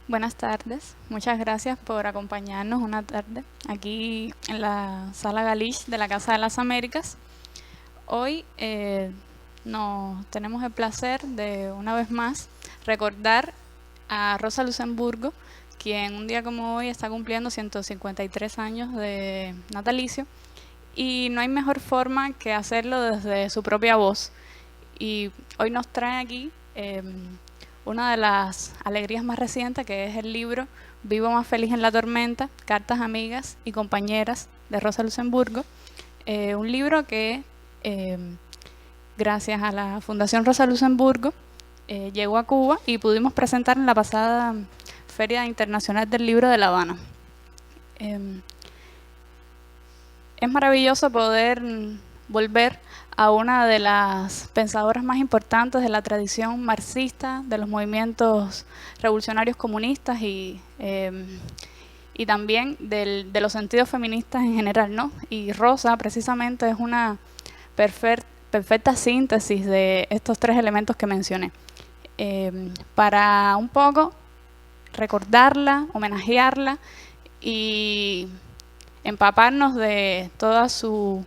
Buenas tardes, muchas gracias por acompañarnos una tarde aquí en la Sala Galich de la Casa de las Américas. Hoy nos tenemos el placer de una vez más recordar a Rosa Luxemburgo, quien un día como hoy está cumpliendo 153 años de natalicio, y no hay mejor forma que hacerlo desde su propia voz. Y hoy nos trae aquí una de las alegrías más recientes, que es el libro Vivo más feliz en la tormenta, cartas amigas y compañeras de Rosa Luxemburgo. Un libro que, gracias a la Fundación Rosa Luxemburgo, llegó a Cuba y pudimos presentar en la pasada Feria Internacional del Libro de La Habana. Es maravilloso poder volver a una de las pensadoras más importantes de la tradición marxista, de los movimientos revolucionarios comunistas y también de los sentidos feministas en general, ¿no? Y Rosa precisamente es una perfecta síntesis de estos tres elementos que mencioné. Para un poco recordarla, homenajearla y empaparnos de todas sus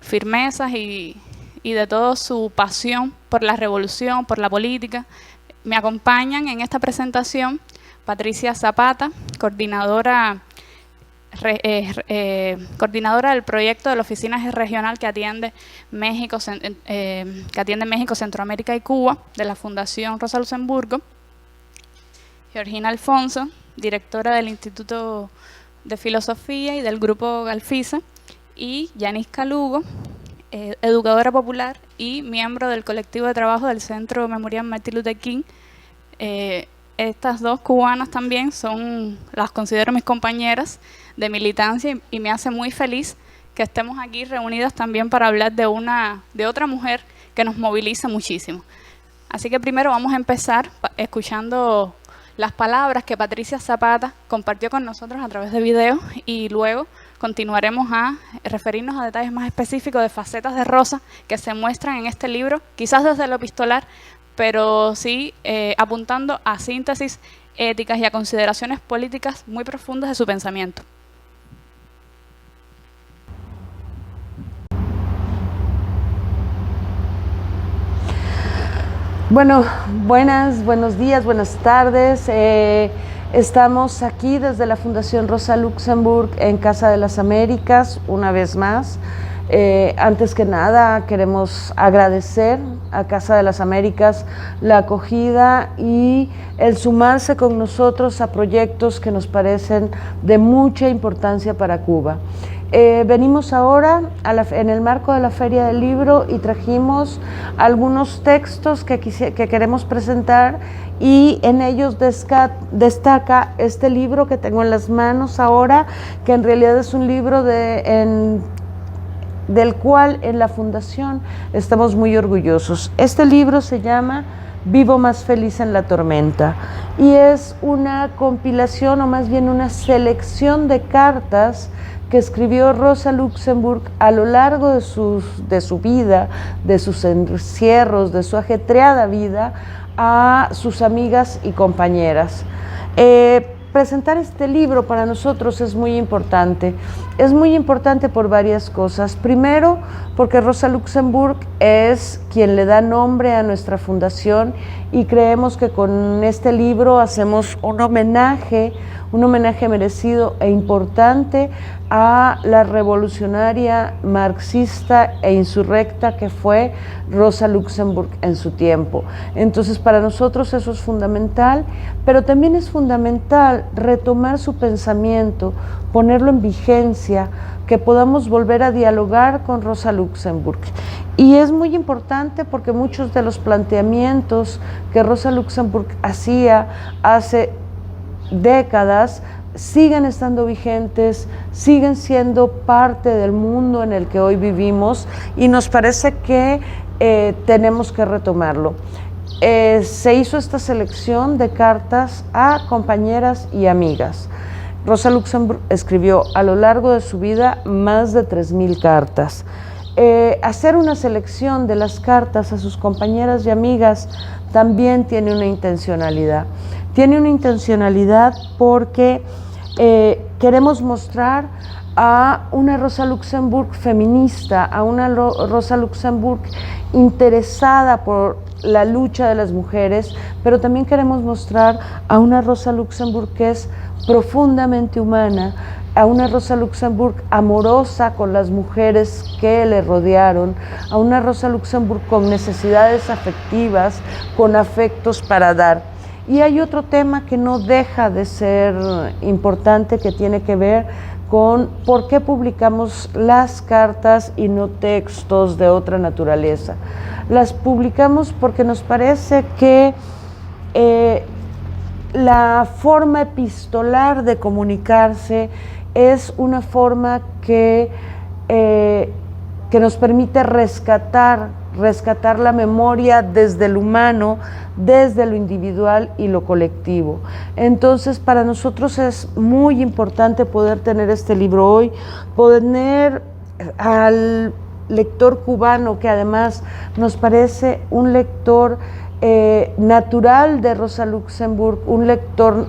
firmezas y de toda su pasión por la revolución, por la política. Me acompañan en esta presentación Patricia Zapata, coordinadora del proyecto de la oficina regional que atiende México, Centroamérica y Cuba, de la Fundación Rosa Luxemburgo; Georgina Alfonso, directora del Instituto de Filosofía y del Grupo Galfisa; y Yanis Calugo, educadora popular y miembro del colectivo de trabajo del Centro Memorial Martin Luther King. Estas dos cubanas también las considero mis compañeras de militancia y me hace muy feliz que estemos aquí reunidas también para hablar de otra mujer que nos moviliza muchísimo. Así que primero vamos a empezar escuchando las palabras que Patricia Zapata compartió con nosotros a través de video, y luego continuaremos a referirnos a detalles más específicos de facetas de Rosa que se muestran en este libro, quizás desde lo epistolar, pero sí apuntando a síntesis éticas y a consideraciones políticas muy profundas de su pensamiento. Bueno, buenos días, buenas tardes. Estamos aquí desde la Fundación Rosa Luxemburgo en Casa de las Américas, una vez más. Antes que nada, queremos agradecer a Casa de las Américas la acogida y el sumarse con nosotros a proyectos que nos parecen de mucha importancia para Cuba. Venimos ahora en el marco de la Feria del Libro y trajimos algunos textos que queremos presentar, y en ellos destaca este libro que tengo en las manos ahora, que en realidad es un libro del cual en la Fundación estamos muy orgullosos. Este libro se llama Vivo más feliz en la tormenta, y es una compilación, o más bien una selección de cartas que escribió Rosa Luxemburgo a lo largo de su vida, de sus encierros, de su ajetreada vida, a sus amigas y compañeras. Presentar este libro para nosotros es muy importante. Es muy importante por varias cosas. Primero, porque Rosa Luxemburgo es quien le da nombre a nuestra fundación, y creemos que con este libro hacemos un homenaje merecido e importante a la revolucionaria marxista e insurrecta que fue Rosa Luxemburgo en su tiempo. Entonces, para nosotros eso es fundamental, pero también es fundamental retomar su pensamiento, ponerlo en vigencia, que podamos volver a dialogar con Rosa Luxemburgo. Y es muy importante porque muchos de los planteamientos que Rosa Luxemburgo hacía hace décadas siguen estando vigentes, siguen siendo parte del mundo en el que hoy vivimos, y nos parece que tenemos que retomarlo. Se hizo esta selección de cartas a compañeras y amigas. Rosa Luxemburgo escribió a lo largo de su vida más de 3,000 cartas. Hacer una selección de las cartas a sus compañeras y amigas también tiene una intencionalidad. Tiene una intencionalidad porque queremos mostrar a una Rosa Luxemburg feminista, a una Rosa Luxemburg interesada por la lucha de las mujeres, pero también queremos mostrar a una Rosa Luxemburg que es profundamente humana, a una Rosa Luxemburg amorosa con las mujeres que le rodearon, a una Rosa Luxemburg con necesidades afectivas, con afectos para dar. Y hay otro tema que no deja de ser importante, que tiene que ver con por qué publicamos las cartas y no textos de otra naturaleza. Las publicamos porque nos parece que la forma epistolar de comunicarse es una forma que nos permite rescatar la memoria desde lo humano, desde lo individual y lo colectivo. Entonces, para nosotros es muy importante poder tener este libro hoy, poder al lector cubano, que además nos parece un lector natural de Rosa Luxemburg, un lector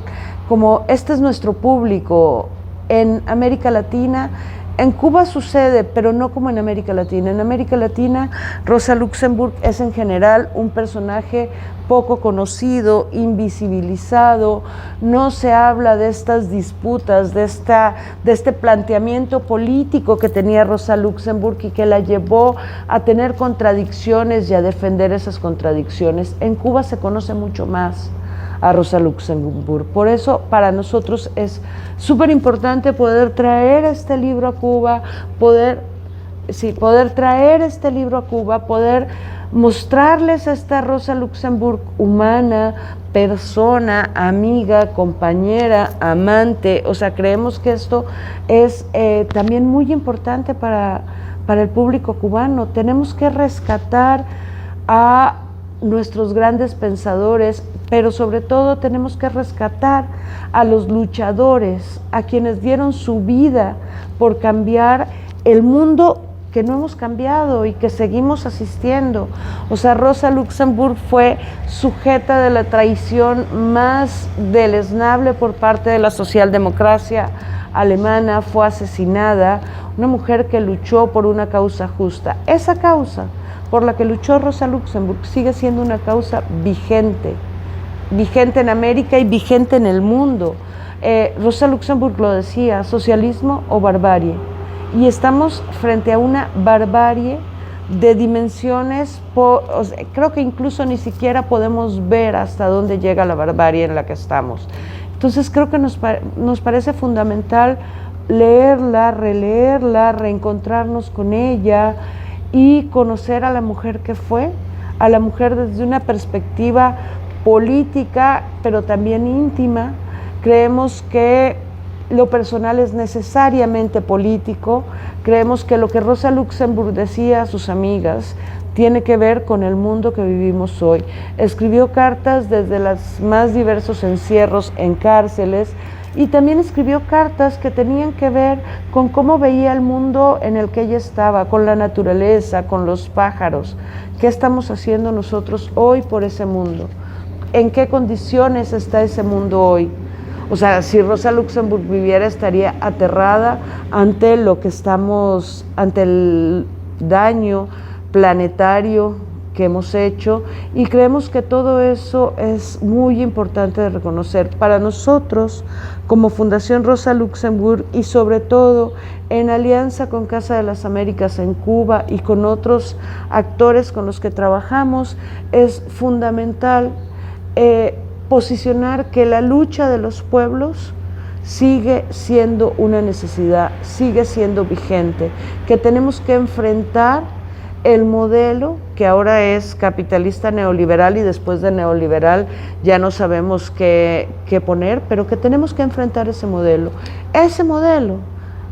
como este es nuestro público en América Latina. En Cuba sucede, pero no como en América Latina. En América Latina, Rosa Luxemburg es en general un personaje poco conocido, invisibilizado, no se habla de estas disputas, de este planteamiento político que tenía Rosa Luxemburg y que la llevó a tener contradicciones y a defender esas contradicciones. En Cuba se conoce mucho más a Rosa Luxemburg. Por eso para nosotros es súper importante poder traer este libro a Cuba, poder traer este libro a Cuba, poder mostrarles a esta Rosa Luxemburg humana, persona, amiga, compañera, amante. O sea, creemos que esto es también muy importante para el público cubano. Tenemos que rescatar a nuestros grandes pensadores, pero sobre todo tenemos que rescatar a los luchadores, a quienes dieron su vida por cambiar el mundo que no hemos cambiado y que seguimos asistiendo. O sea, Rosa Luxemburg fue sujeta de la traición más deleznable por parte de la socialdemocracia alemana, fue asesinada, una mujer que luchó por una causa justa. Esa causa por la que luchó Rosa Luxemburg sigue siendo una causa vigente en América y vigente en el mundo. Rosa Luxemburg lo decía, socialismo o barbarie. Y estamos frente a una barbarie de dimensiones, creo que incluso ni siquiera podemos ver hasta dónde llega la barbarie en la que estamos. Entonces creo que nos parece fundamental leerla, releerla, reencontrarnos con ella y conocer a la mujer que fue, a la mujer desde una perspectiva política, pero también íntima. Creemos que lo personal es necesariamente político. Creemos que lo que Rosa Luxemburg decía a sus amigas tiene que ver con el mundo que vivimos hoy. Escribió cartas desde los más diversos encierros en cárceles y también escribió cartas que tenían que ver con cómo veía el mundo en el que ella estaba, con la naturaleza, con los pájaros. ¿Qué estamos haciendo nosotros hoy por ese mundo? ¿En qué condiciones está ese mundo hoy? O sea, si Rosa Luxemburg viviera, estaría aterrada ante ante el daño planetario que hemos hecho, y creemos que todo eso es muy importante de reconocer. Para nosotros, como Fundación Rosa Luxemburg, y sobre todo en alianza con Casa de las Américas en Cuba y con otros actores con los que trabajamos, es fundamental posicionar que la lucha de los pueblos sigue siendo una necesidad, sigue siendo vigente, que tenemos que enfrentar el modelo que ahora es capitalista neoliberal, y después de neoliberal ya no sabemos qué poner, pero que tenemos que enfrentar ese modelo. Ese modelo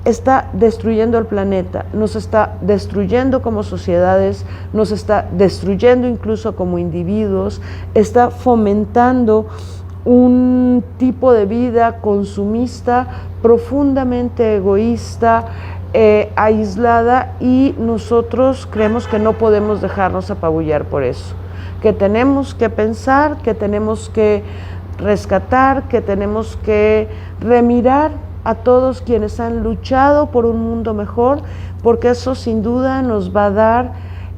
está destruyendo el planeta, nos está destruyendo como sociedades, nos está destruyendo incluso como individuos, está fomentando un tipo de vida consumista profundamente egoísta, aislada, y nosotros creemos que no podemos dejarnos apabullar por eso. que tenemos que pensar, que tenemos que rescatar, que tenemos que remirar a todos quienes han luchado por un mundo mejor, porque eso sin duda nos va a dar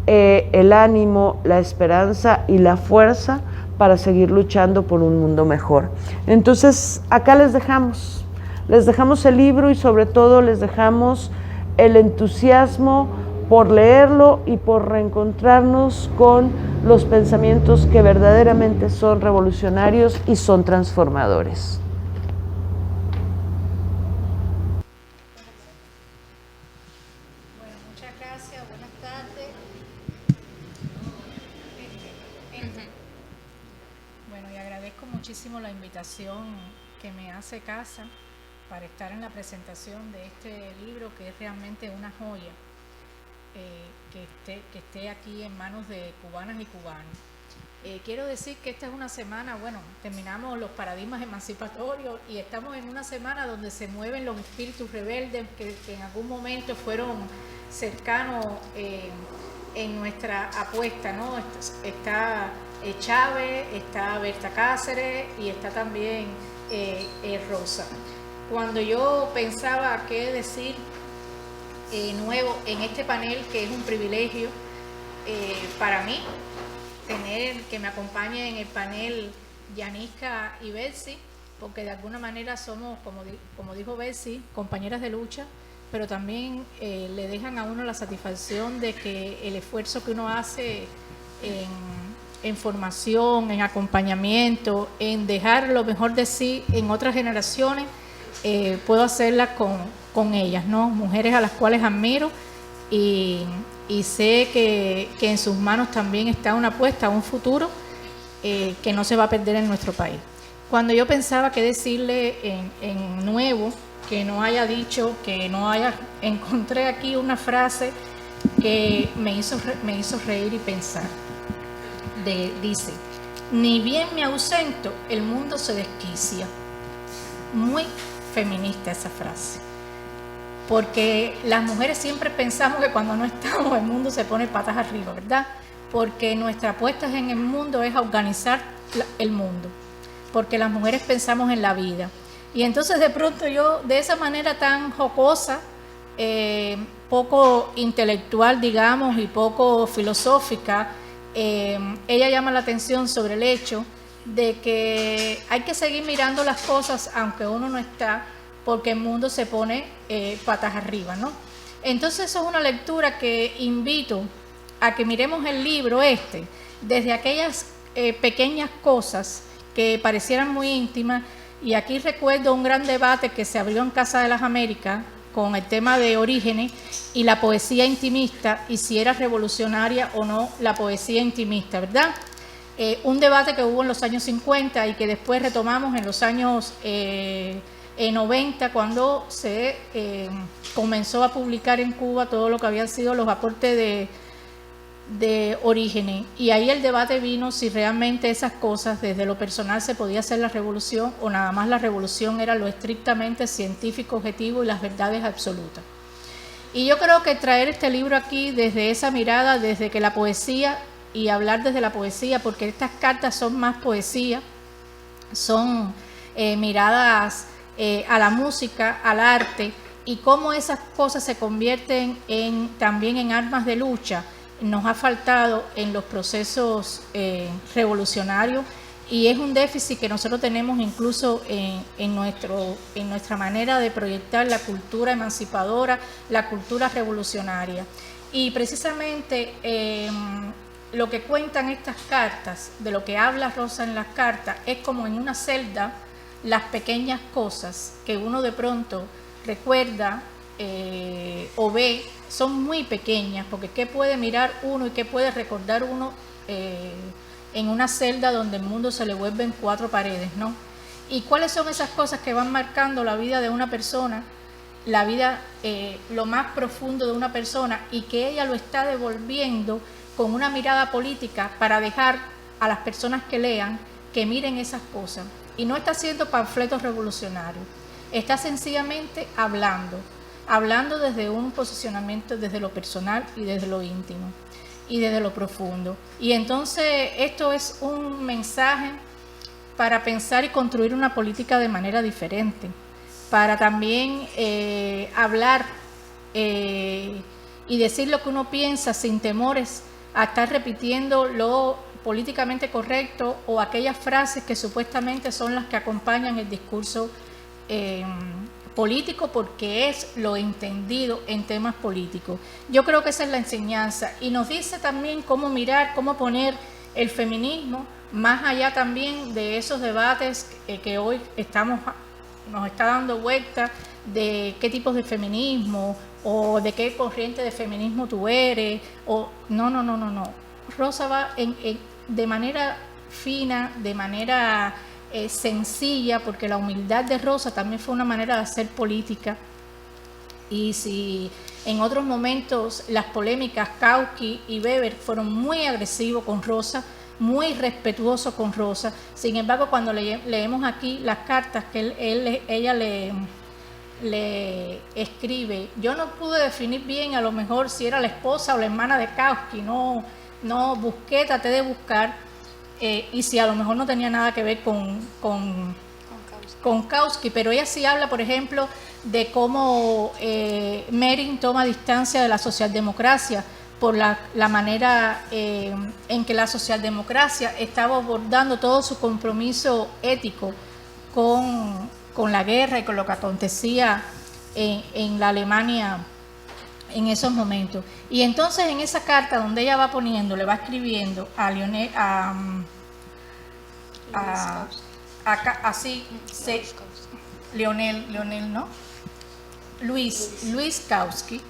el ánimo, la esperanza y la fuerza para seguir luchando por un mundo mejor. Entonces, acá les dejamos el libro y sobre todo les dejamos el entusiasmo por leerlo y por reencontrarnos con los pensamientos que verdaderamente son revolucionarios y son transformadores. Bueno, muchas gracias, buenas tardes. Bueno, y agradezco muchísimo la invitación que me hace Casa para estar en la presentación de este libro, que es realmente una joya. Que esté aquí en manos de cubanas y cubanos. Quiero decir que esta es una semana, bueno, terminamos los paradigmas emancipatorios y estamos en una semana donde se mueven los espíritus rebeldes que en algún momento fueron cercanos en nuestra apuesta, ¿no? Está Chávez, está Berta Cáceres y está también Rosa. Cuando yo pensaba qué decir nuevo en este panel, que es un privilegio para mí tener que me acompañe en el panel Yaniska y Betsy, porque de alguna manera somos, como dijo Betsy, compañeras de lucha, pero también le dejan a uno la satisfacción de que el esfuerzo que uno hace en formación, en acompañamiento, en dejar lo mejor de sí en otras generaciones, puedo hacerla con ellas, ¿no? Mujeres a las cuales admiro y sé que en sus manos también está una apuesta a un futuro que no se va a perder en nuestro país. Cuando yo pensaba qué decirle en nuevo, que no haya dicho, encontré aquí una frase que me hizo reír y pensar. Dice: ni bien me ausento, el mundo se desquicia. Muy feminista esa frase, porque las mujeres siempre pensamos que cuando no estamos el mundo se pone patas arriba, ¿verdad? Porque nuestra apuesta en el mundo es a organizar el mundo, porque las mujeres pensamos en la vida. Y entonces de pronto yo, de esa manera tan jocosa, poco intelectual, digamos, y poco filosófica, ella llama la atención sobre el hecho de que hay que seguir mirando las cosas aunque uno no está, porque el mundo se pone patas arriba, ¿no? Entonces eso es una lectura que invito a que miremos el libro desde aquellas pequeñas cosas que parecieran muy íntimas. Y aquí recuerdo un gran debate que se abrió en Casa de las Américas con el tema de Orígenes y la poesía intimista, y si era revolucionaria o no la poesía intimista, ¿verdad? Un debate que hubo en los años 50 y que después retomamos en los años 90, cuando se comenzó a publicar en Cuba todo lo que habían sido los aportes de Orígenes. Y ahí el debate vino si realmente esas cosas desde lo personal se podía hacer la revolución, o nada más la revolución era lo estrictamente científico, objetivo y las verdades absolutas. Y yo creo que traer este libro aquí desde esa mirada, desde que la poesía, y hablar desde la poesía, porque estas cartas son más poesía, son miradas a la música, al arte, y cómo esas cosas se convierten también en armas de lucha, nos ha faltado en los procesos revolucionarios, y es un déficit que nosotros tenemos incluso en nuestra manera de proyectar la cultura emancipadora, la cultura revolucionaria. Y precisamente lo que cuentan estas cartas, de lo que habla Rosa en las cartas, es como en una celda las pequeñas cosas que uno de pronto recuerda o ve, son muy pequeñas, porque ¿qué puede mirar uno y qué puede recordar uno en una celda donde el mundo se le vuelve en cuatro paredes, ¿no? ¿Y cuáles son esas cosas que van marcando la vida de una persona, la vida, lo más profundo de una persona, y que ella lo está devolviendo con una mirada política para dejar a las personas que lean que miren esas cosas? Y no está haciendo panfletos revolucionarios, está sencillamente hablando desde un posicionamiento desde lo personal y desde lo íntimo. y desde lo profundo. Y entonces esto es un mensaje para pensar y construir una política de manera diferente, para también hablar y decir lo que uno piensa sin temores a estar repitiendo lo políticamente correcto o aquellas frases que supuestamente son las que acompañan el discurso político, porque es lo entendido en temas políticos. Yo creo que esa es la enseñanza, y nos dice también cómo mirar, cómo poner el feminismo más allá también de esos debates que hoy nos está dando vuelta de qué tipos de feminismo o de qué corriente de feminismo tú eres, o no. Rosa va de manera fina, de manera sencilla, porque la humildad de Rosa también fue una manera de hacer política. Y si en otros momentos las polémicas, Kautsky y Weber fueron muy agresivos con Rosa, muy respetuosos con Rosa, sin embargo cuando leemos aquí las cartas que ella le escribe, yo no pude definir bien a lo mejor si era la esposa o la hermana de Kautsky, no busqué, traté de buscar, y si a lo mejor no tenía nada que ver con Kautsky, pero ella sí habla, por ejemplo, de cómo Merin toma distancia de la socialdemocracia por la manera en que la socialdemocracia estaba abordando todo su compromiso ético con la guerra y con lo que acontecía en la Alemania en esos momentos. Y entonces en esa carta donde ella va poniendo, le va escribiendo a Lionel, Lionel, ¿no? Luis Kautsky.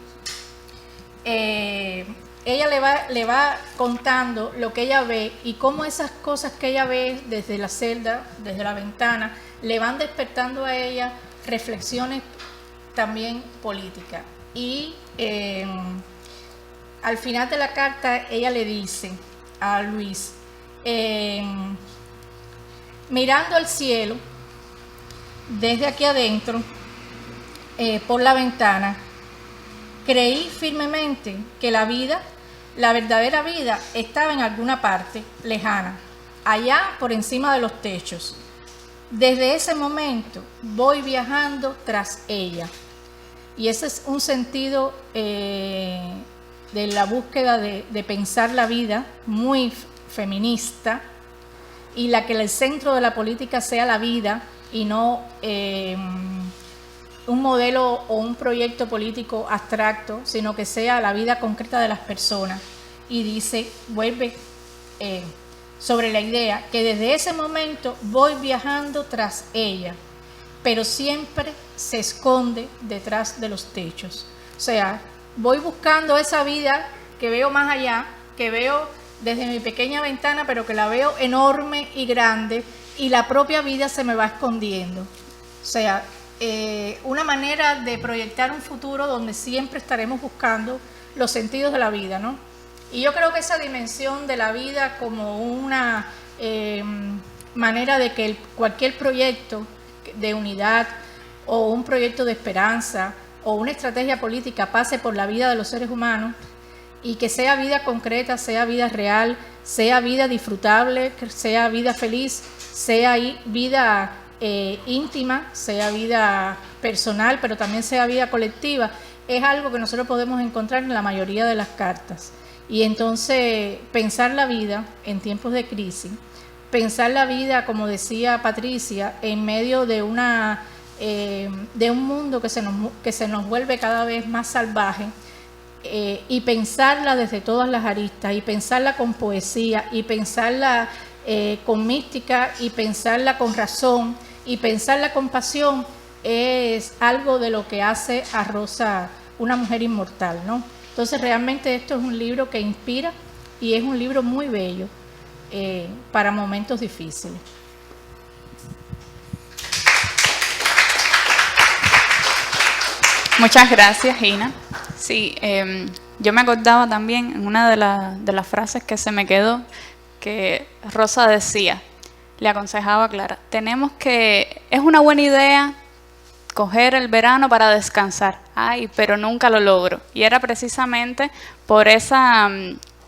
Ella le va contando lo que ella ve y cómo esas cosas que ella ve desde la celda, desde la ventana, le van despertando a ella reflexiones también políticas. Y al final de la carta ella le dice a Luis, mirando al cielo desde aquí adentro, por la ventana, creí firmemente que la verdadera vida estaba en alguna parte lejana, allá por encima de los techos. Desde ese momento voy viajando tras ella. Y ese es un sentido de la búsqueda de pensar la vida muy feminista, y la que el centro de la política sea la vida y no un modelo o un proyecto político abstracto, sino que sea la vida concreta de las personas. Y dice, vuelve sobre la idea que desde ese momento voy viajando tras ella, pero siempre se esconde detrás de los techos. O sea, voy buscando esa vida que veo más allá, que veo desde mi pequeña ventana, pero que la veo enorme y grande, y la propia vida se me va escondiendo. O sea, una manera de proyectar un futuro donde siempre estaremos buscando los sentidos de la vida, ¿no? Y yo creo que esa dimensión de la vida como una manera de que cualquier proyecto de unidad o un proyecto de esperanza o una estrategia política pase por la vida de los seres humanos, y que sea vida concreta, sea vida real, sea vida disfrutable, sea vida feliz, sea vida íntima, sea vida personal, pero también sea vida colectiva, es algo que nosotros podemos encontrar en la mayoría de las cartas. Y entonces pensar la vida en tiempos de crisis, pensar la vida, como decía Patricia, en medio de un mundo que se nos vuelve cada vez más salvaje, y pensarla desde todas las aristas, y pensarla con poesía, y pensarla con mística, y pensarla con razón, y pensarla con pasión, es algo de lo que hace a Rosa una mujer inmortal, ¿no? Entonces realmente esto es un libro que inspira, y es un libro muy bello para momentos difíciles. Muchas gracias, Gina. Sí, yo me acordaba también en una de las frases que se me quedó, que Rosa decía, le aconsejaba a Clara, es una buena idea coger el verano para descansar, pero nunca lo logro. Y era precisamente por esa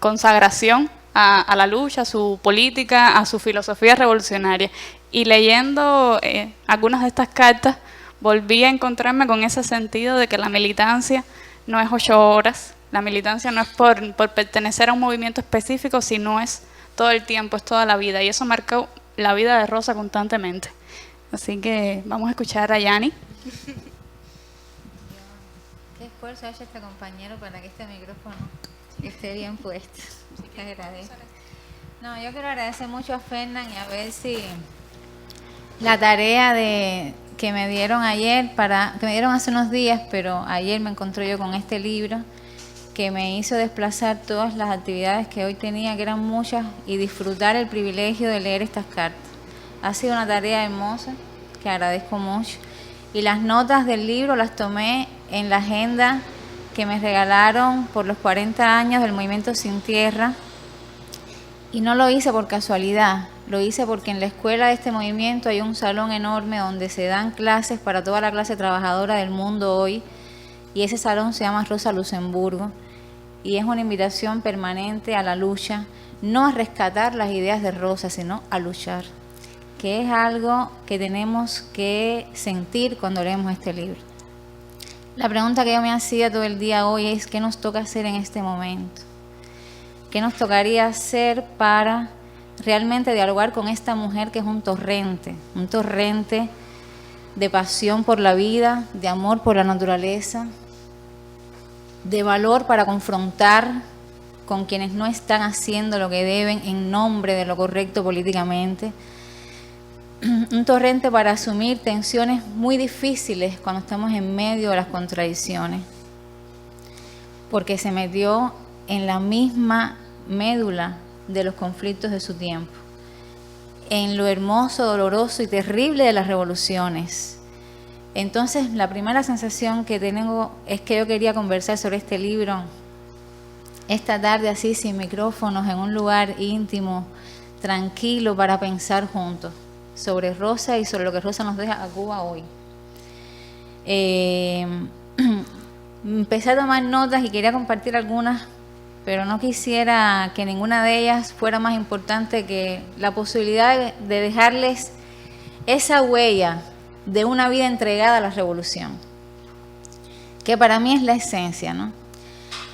consagración a la lucha, a su política, a su filosofía revolucionaria. Y leyendo algunas de estas cartas, volví a encontrarme con ese sentido de que la militancia no es 8 horas, la militancia no es por pertenecer a un movimiento específico, sino es todo el tiempo, es toda la vida. Y eso marcó la vida de Rosa constantemente. Así que vamos a escuchar a Yani. Qué esfuerzo ha hecho este compañero para que este micrófono esté bien puesto. Te agradezco. No, yo quiero agradecer mucho a Fernan y a ver si la tarea que me dieron ayer, que me dieron hace unos días, pero ayer me encontré yo con este libro que me hizo desplazar todas las actividades que hoy tenía, que eran muchas, y disfrutar el privilegio de leer estas cartas. Ha sido una tarea hermosa, que agradezco mucho. Y las notas del libro las tomé en la agenda que me regalaron por los 40 años del Movimiento Sin Tierra. Y no lo hice por casualidad, lo hice porque en la escuela de este movimiento hay un salón enorme donde se dan clases para toda la clase trabajadora del mundo hoy. Y ese salón se llama Rosa Luxemburgo. Y es una invitación permanente a la lucha, no a rescatar las ideas de Rosa, sino a luchar, que es algo que tenemos que sentir cuando leemos este libro. La pregunta que yo me hacía todo el día hoy es: ¿qué nos toca hacer en este momento? ¿Qué nos tocaría hacer para realmente dialogar con esta mujer que es un torrente de pasión por la vida, de amor por la naturaleza, de valor para confrontar con quienes no están haciendo lo que deben en nombre de lo correcto políticamente? Un torrente para asumir tensiones muy difíciles cuando estamos en medio de las contradicciones, porque se metió en la misma médula de los conflictos de su tiempo, en lo hermoso, doloroso y terrible de las revoluciones. Entonces, la primera sensación que tengo es que yo quería conversar sobre este libro esta tarde, así sin micrófonos, en un lugar íntimo, tranquilo, para pensar juntos sobre Rosa y sobre lo que Rosa nos deja a Cuba hoy. Empecé a tomar notas y quería compartir algunas, pero no quisiera que ninguna de ellas fuera más importante que la posibilidad de dejarles esa huella de una vida entregada a la revolución, que para mí es la esencia, ¿no?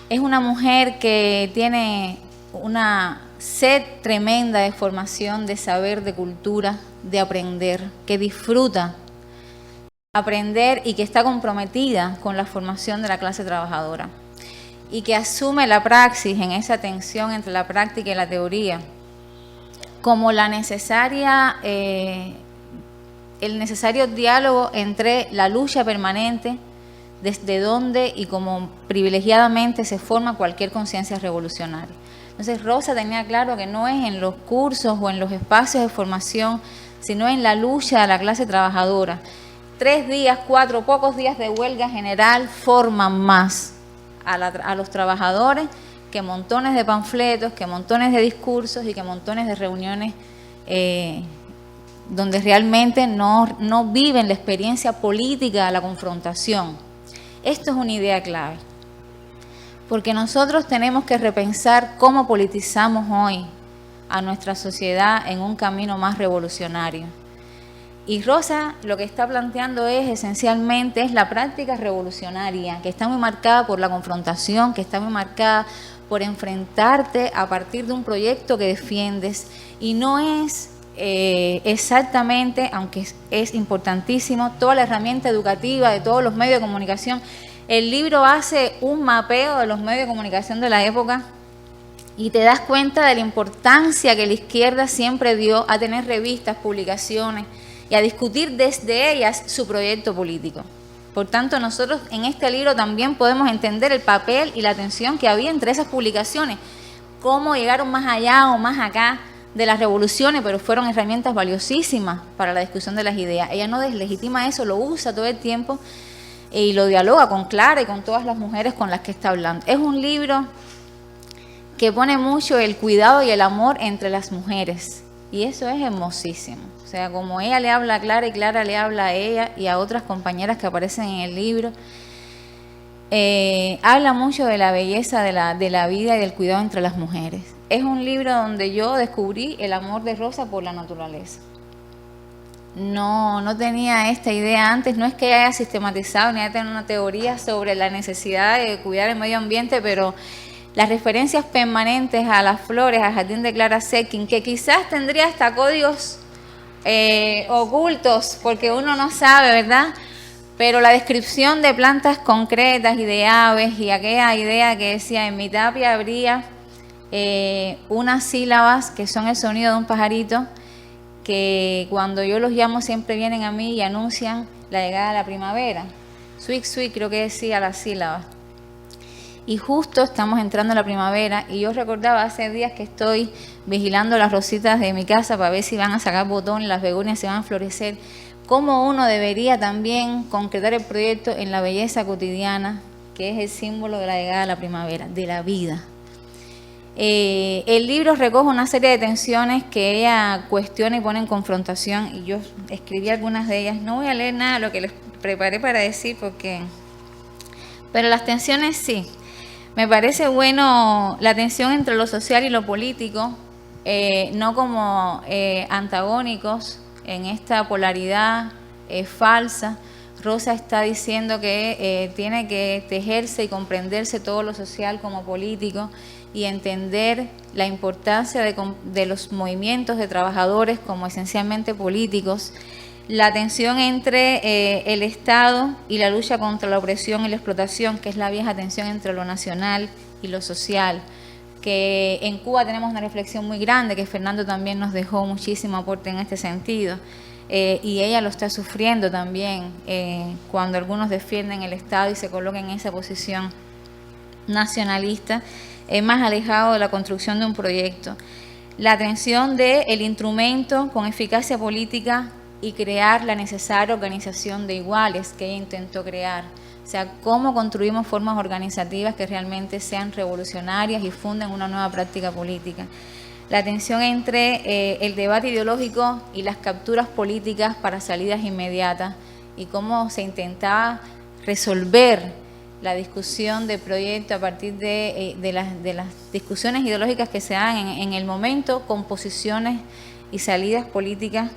Es una mujer que tiene una sed tremenda de formación, de saber, de cultura, de aprender, que disfruta aprender y que está comprometida con la formación de la clase trabajadora y que asume la praxis en esa tensión entre la práctica y la teoría como la necesaria, el necesario diálogo entre la lucha permanente, desde donde y como privilegiadamente se forma cualquier conciencia revolucionaria. Entonces Rosa tenía claro que no es en los cursos o en los espacios de formación, sino en la lucha de la clase trabajadora. 3 días, 4, pocos días de huelga general forman más a los trabajadores que montones de panfletos, que montones de discursos y que montones de reuniones donde realmente no viven la experiencia política de la confrontación. Esto es una idea clave, porque nosotros tenemos que repensar cómo politizamos hoy a nuestra sociedad en un camino más revolucionario. Y Rosa lo que está planteando esencialmente la práctica revolucionaria, que está muy marcada por la confrontación, que está muy marcada por enfrentarte a partir de un proyecto que defiendes, y no es exactamente, aunque es importantísimo, toda la herramienta educativa de todos los medios de comunicación. El libro hace un mapeo de los medios de comunicación de la época y te das cuenta de la importancia que la izquierda siempre dio a tener revistas, publicaciones y a discutir desde ellas su proyecto político. Por tanto, nosotros en este libro también podemos entender el papel y la tensión que había entre esas publicaciones, cómo llegaron más allá o más acá de las revoluciones, pero fueron herramientas valiosísimas para la discusión de las ideas. Ella no deslegitima eso, lo usa todo el tiempo y lo dialoga con Clara y con todas las mujeres con las que está hablando. Es un libro que pone mucho el cuidado y el amor entre las mujeres, y eso es hermosísimo. O sea, como ella le habla a Clara y Clara le habla a ella y a otras compañeras que aparecen en el libro, habla mucho de la belleza de la vida y del cuidado entre las mujeres. Es un libro donde yo descubrí el amor de Rosa por la naturaleza. No tenía esta idea antes, no es que haya sistematizado ni haya tenido una teoría sobre la necesidad de cuidar el medio ambiente, pero las referencias permanentes a las flores, al jardín de Clara Zetkin, que quizás tendría hasta códigos ocultos, porque uno no sabe, ¿verdad? Pero la descripción de plantas concretas y de aves y aquella idea que decía, en mi tapia habría unas sílabas que son el sonido de un pajarito, que cuando yo los llamo siempre vienen a mí y anuncian la llegada de la primavera. Sweet, sweet, creo que decía las sílabas. Y justo estamos entrando en la primavera y yo recordaba hace días que estoy vigilando las rositas de mi casa para ver si van a sacar botones, las begonias si van a florecer, cómo uno debería también concretar el proyecto en la belleza cotidiana, que es el símbolo de la llegada de la primavera, de la vida. El libro recoge una serie de tensiones que ella cuestiona y pone en confrontación, y yo escribí algunas de ellas. No voy a leer nada de lo que les preparé para decir, pero las tensiones sí. Me parece bueno la tensión entre lo social y lo político, no como antagónicos en esta polaridad falsa. Rosa está diciendo que tiene que tejerse y comprenderse todo lo social como político y entender la importancia de los movimientos de trabajadores como esencialmente políticos, la tensión entre el Estado y la lucha contra la opresión y la explotación, que es la vieja tensión entre lo nacional y lo social, que en Cuba tenemos una reflexión muy grande, que Fernando también nos dejó muchísimo aporte en este sentido, y ella lo está sufriendo también cuando algunos defienden el Estado y se colocan en esa posición nacionalista, más alejado de la construcción de un proyecto. La tensión del instrumento con eficacia política y crear la necesaria organización de iguales que ella intentó crear. O sea, cómo construimos formas organizativas que realmente sean revolucionarias y funden una nueva práctica política. La tensión entre el debate ideológico y las capturas políticas para salidas inmediatas y cómo se intentaba resolver la discusión de proyecto a partir de las discusiones ideológicas que se dan en el momento con posiciones y salidas políticas.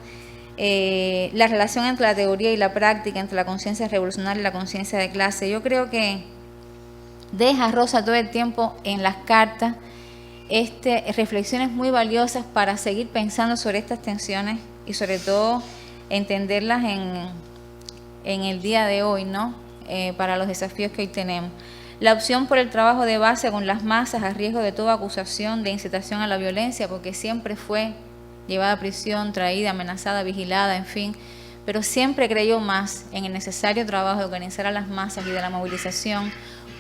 La relación entre la teoría y la práctica, entre la conciencia revolucionaria y la conciencia de clase. Yo creo que deja Rosa todo el tiempo en las cartas reflexiones muy valiosas para seguir pensando sobre estas tensiones y sobre todo entenderlas en el día de hoy, ¿no? Para los desafíos que hoy tenemos. La opción por el trabajo de base con las masas a riesgo de toda acusación de incitación a la violencia, porque siempre fue llevada a prisión, traída, amenazada, vigilada, en fin, pero siempre creyó más en el necesario trabajo de organizar a las masas y de la movilización,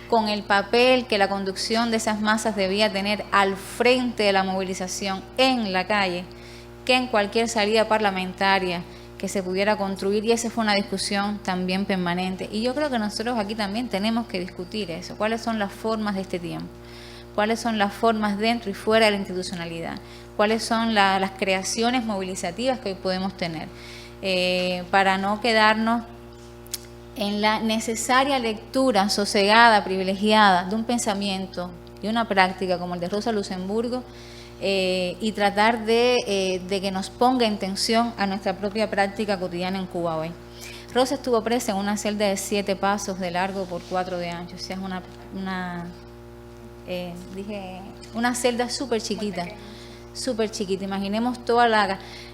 con el papel que la conducción de esas masas debía tener al frente de la movilización en la calle, que en cualquier salida parlamentaria que se pudiera construir, y esa fue una discusión también permanente. Y yo creo que nosotros aquí también tenemos que discutir eso, cuáles son las formas de este tiempo, cuáles son las formas dentro y fuera de la institucionalidad, cuáles son las creaciones movilizativas que hoy podemos tener, para no quedarnos en la necesaria lectura sosegada, privilegiada de un pensamiento y una práctica como el de Rosa Luxemburgo, y tratar de que nos ponga en tensión a nuestra propia práctica cotidiana en Cuba hoy. Rosa estuvo presa en una celda de 7 pasos de largo por 4 de ancho, o sea, es una celda súper chiquita. Imaginemos toda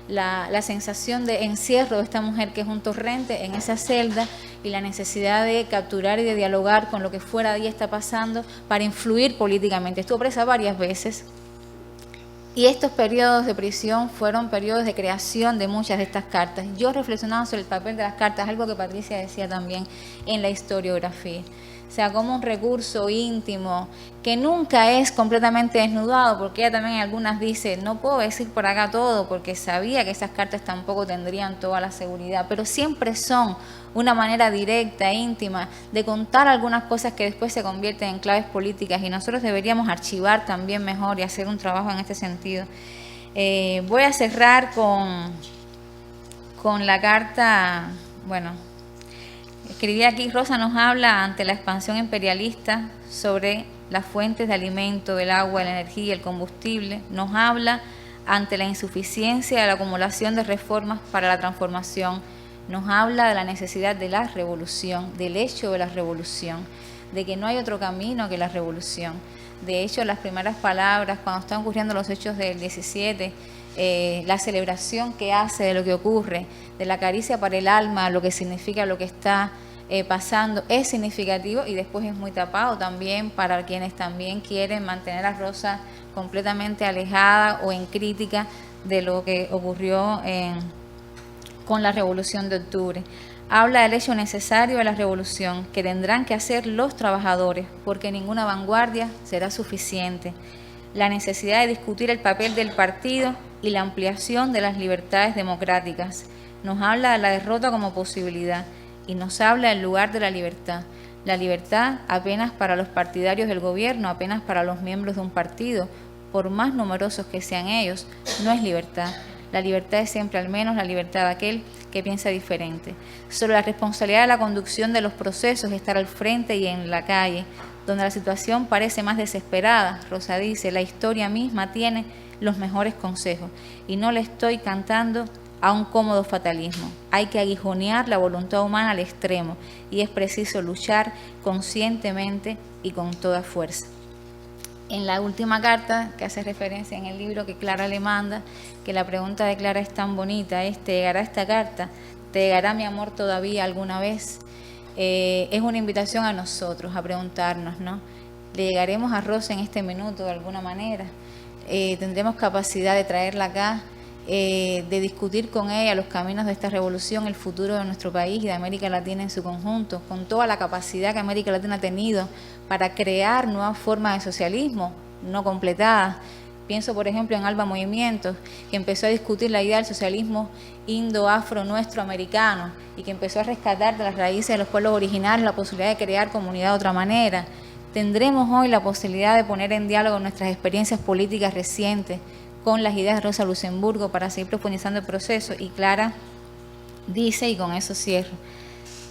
la sensación de encierro de esta mujer, que es un torrente en esa celda, y la necesidad de capturar y de dialogar con lo que fuera de ella está pasando para influir políticamente. Estuvo presa varias veces. Y estos periodos de prisión fueron periodos de creación de muchas de estas cartas. Yo reflexionaba sobre el papel de las cartas, algo que Patricia decía también en la historiografía. O sea, como un recurso íntimo que nunca es completamente desnudado, porque ella también en algunas dice, no puedo decir por acá todo, porque sabía que esas cartas tampoco tendrían toda la seguridad, pero siempre son una manera directa, íntima, de contar algunas cosas que después se convierten en claves políticas, y nosotros deberíamos archivar también mejor y hacer un trabajo en este sentido. Voy a cerrar con la carta, bueno, escribí aquí, Rosa nos habla ante la expansión imperialista sobre las fuentes de alimento, el agua, la energía y el combustible. Nos habla ante la insuficiencia de la acumulación de reformas para la transformación. Nos habla de la necesidad de la revolución, del hecho de la revolución, de que no hay otro camino que la revolución. De hecho, las primeras palabras, cuando están ocurriendo los hechos del 17, la celebración que hace de lo que ocurre, de la caricia para el alma, lo que significa lo que está pasando, es significativo, y después es muy tapado también para quienes también quieren mantener a Rosa completamente alejada o en crítica de lo que ocurrió con la Revolución de Octubre. Habla del hecho necesario de la revolución que tendrán que hacer los trabajadores, porque ninguna vanguardia será suficiente. La necesidad de discutir el papel del partido y la ampliación de las libertades democráticas. Nos habla de la derrota como posibilidad y nos habla del lugar de la libertad. La libertad apenas para los partidarios del gobierno, apenas para los miembros de un partido, por más numerosos que sean ellos, no es libertad. La libertad es siempre al menos la libertad de aquel que piensa diferente. Sobre la responsabilidad de la conducción de los procesos, estar al frente y en la calle, donde la situación parece más desesperada. Rosa dice, la historia misma tiene los mejores consejos y no le estoy cantando a un cómodo fatalismo. Hay que aguijonear la voluntad humana al extremo y es preciso luchar conscientemente y con toda fuerza. En la última carta, que hace referencia en el libro que Clara le manda, que la pregunta de Clara es tan bonita, es, ¿te llegará esta carta? ¿Te llegará mi amor todavía alguna vez? Es una invitación a nosotros a preguntarnos, ¿no? ¿Le llegaremos a Rosa en este minuto de alguna manera? ¿Tendremos capacidad de traerla acá? De discutir con ella los caminos de esta revolución, el futuro de nuestro país y de América Latina en su conjunto, con toda la capacidad que América Latina ha tenido para crear nuevas formas de socialismo no completadas. Pienso, por ejemplo, en Alba Movimientos, que empezó a discutir la idea del socialismo indo-afro nuestro americano y que empezó a rescatar de las raíces de los pueblos originarios la posibilidad de crear comunidad de otra manera. Tendremos hoy la posibilidad de poner en diálogo nuestras experiencias políticas recientes con las ideas de Rosa Luxemburgo para seguir profundizando el proceso. Y Clara dice, y con eso cierro,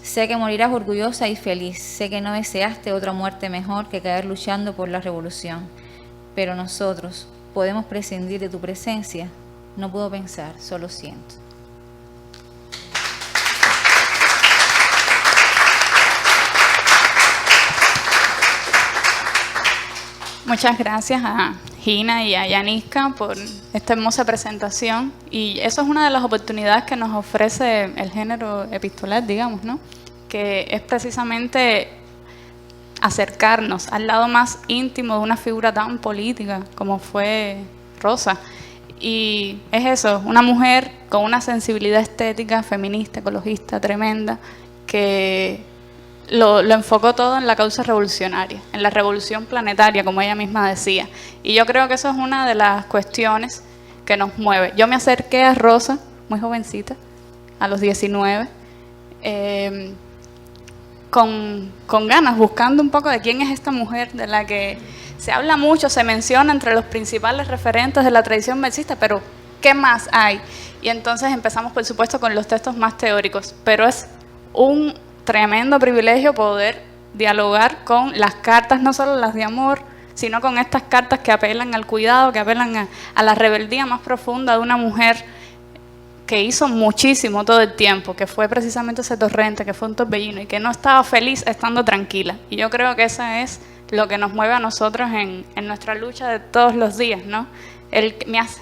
sé que morirás orgullosa y feliz, sé que no deseaste otra muerte mejor que caer luchando por la revolución, pero nosotros podemos prescindir de tu presencia. No puedo pensar, solo siento. Muchas gracias a Gina y a Yaniska por esta hermosa presentación, y eso es una de las oportunidades que nos ofrece el género epistolar, digamos, ¿no? Que es precisamente acercarnos al lado más íntimo de una figura tan política como fue Rosa. Y es eso, una mujer con una sensibilidad estética, feminista, ecologista, tremenda, que lo enfocó todo en la causa revolucionaria, en la revolución planetaria, como ella misma decía. Y yo creo que eso es una de las cuestiones que nos mueve. Yo me acerqué a Rosa, muy jovencita, a los 19, con ganas, buscando un poco de quién es esta mujer de la que se habla mucho, se menciona entre los principales referentes de la tradición marxista, pero ¿qué más hay? Y entonces empezamos, por supuesto, con los textos más teóricos, pero es un tremendo privilegio poder dialogar con las cartas, no solo las de amor, sino con estas cartas que apelan al cuidado, que apelan a la rebeldía más profunda de una mujer que hizo muchísimo todo el tiempo, que fue precisamente ese torrente, que fue un torbellino y que no estaba feliz estando tranquila. Y yo creo que eso es lo que nos mueve a nosotros en nuestra lucha de todos los días, ¿no?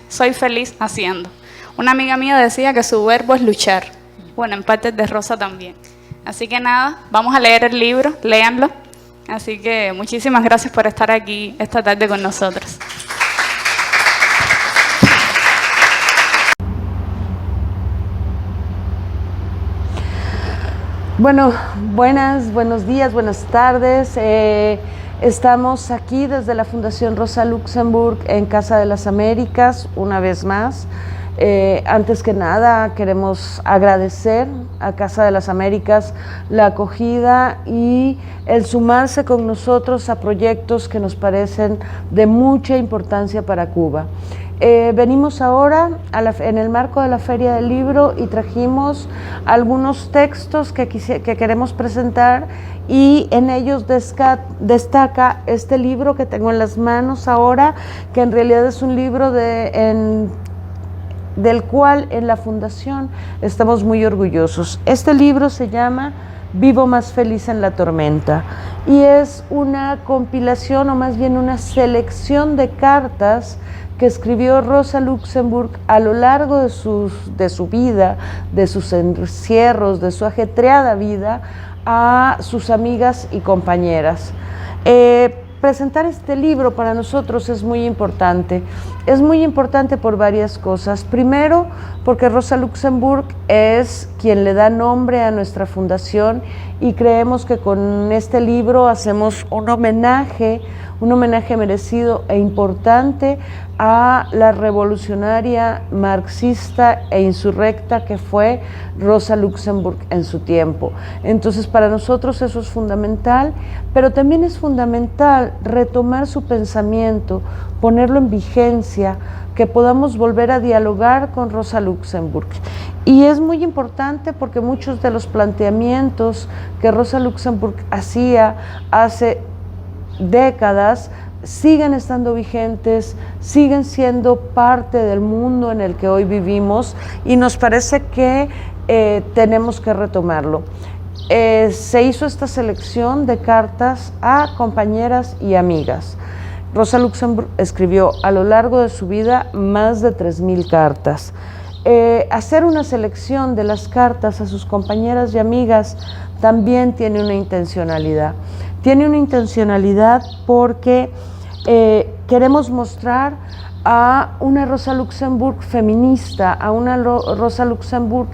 Soy feliz haciendo. Una amiga mía decía que su verbo es luchar. Bueno, en parte de Rosa también. Así que nada, vamos a leer el libro, léanlo. Así que muchísimas gracias por estar aquí esta tarde con nosotros. Bueno, buenos días, buenas tardes. Estamos aquí desde la Fundación Rosa Luxemburg en Casa de las Américas, una vez más. Antes que nada queremos agradecer a Casa de las Américas la acogida y el sumarse con nosotros a proyectos que nos parecen de mucha importancia para Cuba. Venimos ahora en el marco de la Feria del Libro y trajimos algunos textos que queremos presentar, y en ellos destaca este libro que tengo en las manos ahora, que en realidad es un libro del cual en la Fundación estamos muy orgullosos. Este libro se llama Vivo más feliz en la tormenta, y es una compilación, o más bien una selección de cartas que escribió Rosa Luxemburg a lo largo de su vida, de sus encierros, de su ajetreada vida, a sus amigas y compañeras. Presentar este libro para nosotros es muy importante. Es muy importante por varias cosas. Primero, porque Rosa Luxemburg es quien le da nombre a nuestra fundación, y creemos que con este libro hacemos un homenaje merecido e importante a la revolucionaria marxista e insurrecta que fue Rosa Luxemburg en su tiempo. Entonces, para nosotros eso es fundamental, pero también es fundamental retomar su pensamiento, ponerlo en vigencia, que podamos volver a dialogar con Rosa Luxemburg. Y es muy importante porque muchos de los planteamientos que Rosa Luxemburg hacía hace décadas siguen estando vigentes, siguen siendo parte del mundo en el que hoy vivimos, y nos parece que tenemos que retomarlo. Se hizo esta selección de cartas a compañeras y amigas. Rosa Luxemburg escribió a lo largo de su vida más de 3,000 cartas. Hacer una selección de las cartas a sus compañeras y amigas también tiene una intencionalidad. Tiene una intencionalidad porque queremos mostrar a una Rosa Luxemburg feminista, a una Rosa Luxemburg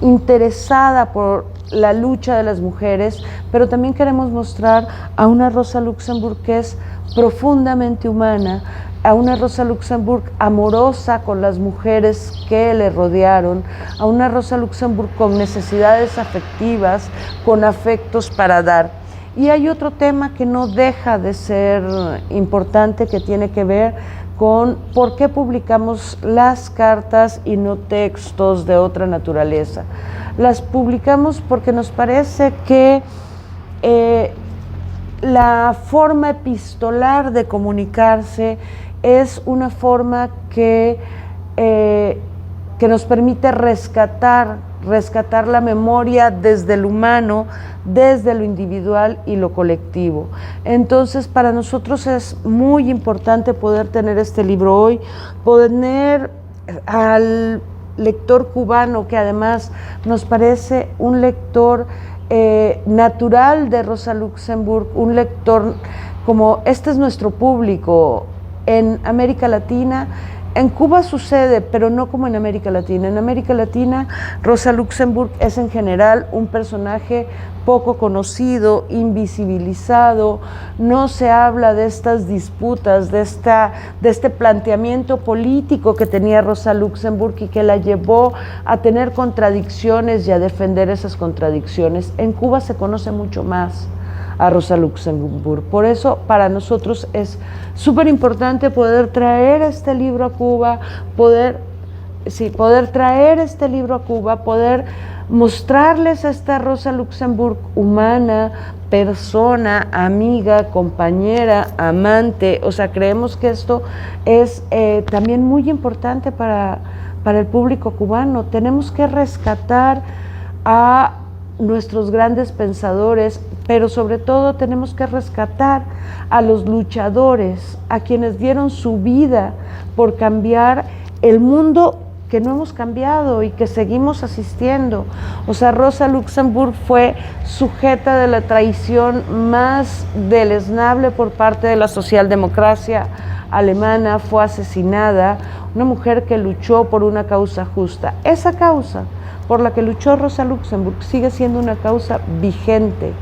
interesada por la lucha de las mujeres, pero también queremos mostrar a una Rosa Luxemburg que es profundamente humana, a una Rosa Luxemburg amorosa con las mujeres que le rodearon, a una Rosa Luxemburg con necesidades afectivas, con afectos para dar. Y hay otro tema que no deja de ser importante, que tiene que ver con por qué publicamos las cartas y no textos de otra naturaleza. Las publicamos porque nos parece que la forma epistolar de comunicarse es una forma que nos permite rescatar la memoria desde el humano, desde lo individual y lo colectivo. Entonces, para nosotros es muy importante poder tener este libro hoy, poder al lector cubano, que además nos parece un lector natural de Rosa Luxemburg, un lector como este es nuestro público en América Latina. En Cuba sucede, pero no como en América Latina. En América Latina, Rosa Luxemburg es en general un personaje poco conocido, invisibilizado. No se habla de estas disputas, de este planteamiento político que tenía Rosa Luxemburg y que la llevó a tener contradicciones y a defender esas contradicciones. En Cuba se conoce mucho más a Rosa Luxemburg. Por eso para nosotros es súper importante poder traer este libro a Cuba, poder traer este libro a Cuba, poder mostrarles a esta Rosa Luxemburg humana, persona, amiga, compañera, amante. O sea, creemos que esto es también muy importante para el público cubano. Tenemos que rescatar a nuestros grandes pensadores, pero sobre todo tenemos que rescatar a los luchadores, a quienes dieron su vida por cambiar el mundo que no hemos cambiado y que seguimos asistiendo. O sea, Rosa Luxemburg fue sujeta de la traición más deleznable por parte de la socialdemocracia alemana, fue asesinada, una mujer que luchó por una causa justa. Esa causa por la que luchó Rosa Luxemburg sigue siendo una causa vigente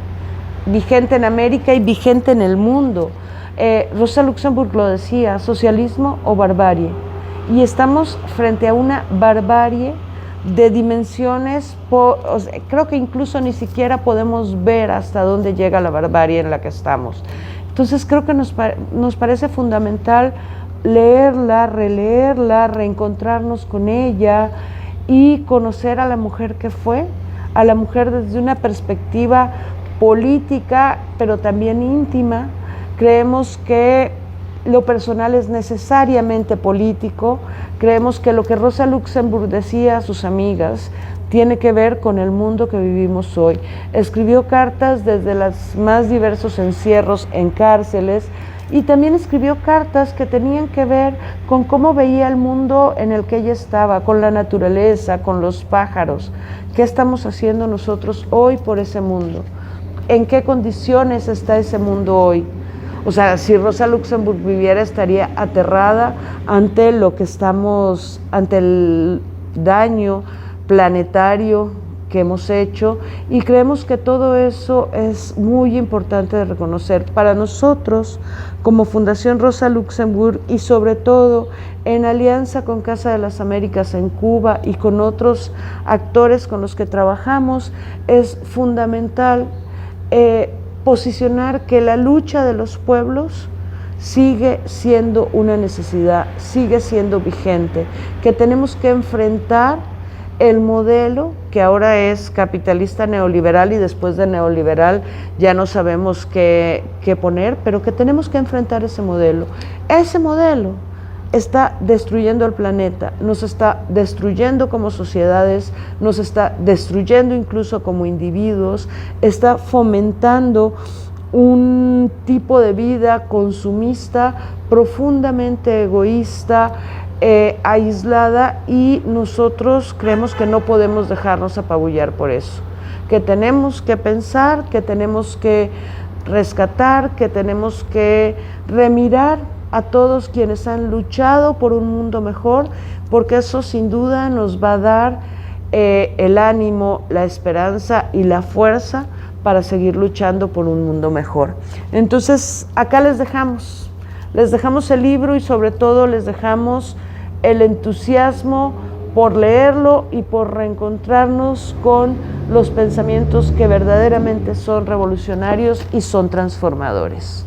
en América y vigente en el mundo. Rosa Luxemburg lo decía, socialismo o barbarie. Y estamos frente a una barbarie de dimensiones, creo que incluso ni siquiera podemos ver hasta dónde llega la barbarie en la que estamos. Entonces creo que nos parece fundamental leerla, releerla, reencontrarnos con ella y conocer a la mujer que fue, a la mujer desde una perspectiva política, pero también íntima. Creemos que lo personal es necesariamente político. Creemos que lo que Rosa Luxemburg decía a sus amigas tiene que ver con el mundo que vivimos hoy. Escribió cartas desde los más diversos encierros en cárceles y también escribió cartas que tenían que ver con cómo veía el mundo en el que ella estaba, con la naturaleza, con los pájaros. ¿Qué estamos haciendo nosotros hoy por ese mundo? ¿En qué condiciones está ese mundo hoy? O sea, si Rosa Luxemburg viviera, estaría aterrada ante lo que estamos, ante el daño planetario que hemos hecho, y creemos que todo eso es muy importante de reconocer. Para nosotros, como Fundación Rosa Luxemburg, y sobre todo en alianza con Casa de las Américas en Cuba y con otros actores con los que trabajamos, es fundamental posicionar que la lucha de los pueblos sigue siendo una necesidad, sigue siendo vigente, que tenemos que enfrentar el modelo que ahora es capitalista neoliberal, y después de neoliberal ya no sabemos qué poner, pero que tenemos que enfrentar ese modelo. Ese modelo está destruyendo el planeta, nos está destruyendo como sociedades, nos está destruyendo incluso como individuos, está fomentando un tipo de vida consumista profundamente egoísta, aislada, y nosotros creemos que no podemos dejarnos apabullar por eso, que tenemos que pensar, que tenemos que rescatar, que tenemos que remirar a todos quienes han luchado por un mundo mejor, porque eso sin duda nos va a dar el ánimo, la esperanza y la fuerza para seguir luchando por un mundo mejor. Entonces, acá les dejamos el libro, y sobre todo les dejamos el entusiasmo por leerlo y por reencontrarnos con los pensamientos que verdaderamente son revolucionarios y son transformadores.